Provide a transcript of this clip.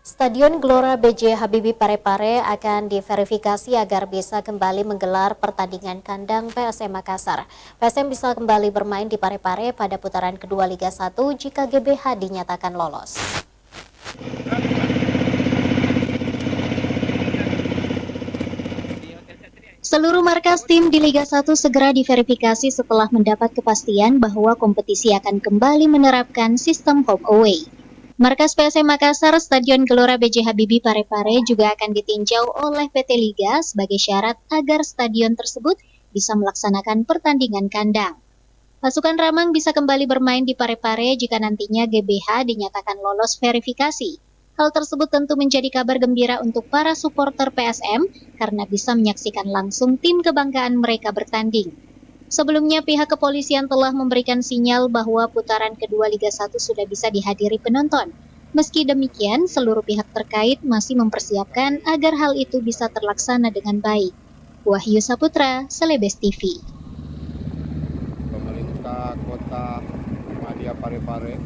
Stadion Gelora B.J. Habibie Parepare akan diverifikasi agar bisa kembali menggelar pertandingan kandang PSM Makassar. PSM bisa kembali bermain di Parepare pada putaran kedua Liga 1 jika GBH dinyatakan lolos. Seluruh markas tim di Liga 1 segera diverifikasi setelah mendapat kepastian bahwa kompetisi akan kembali menerapkan sistem home away. Markas PSM Makassar Stadion Gelora B.J. Habibie Parepare juga akan ditinjau oleh PT Liga sebagai syarat agar stadion tersebut bisa melaksanakan pertandingan kandang. Pasukan Ramang bisa kembali bermain di Parepare jika nantinya GBH dinyatakan lolos verifikasi. Hal tersebut tentu menjadi kabar gembira untuk para supporter PSM karena bisa menyaksikan langsung tim kebanggaan mereka bertanding. Sebelumnya pihak kepolisian telah memberikan sinyal bahwa putaran kedua Liga 1 sudah bisa dihadiri penonton. Meski demikian, seluruh pihak terkait masih mempersiapkan agar hal itu bisa terlaksana dengan baik. Wahyu Saputra, Celebes TV. Pemerintah Kota Madia Parepare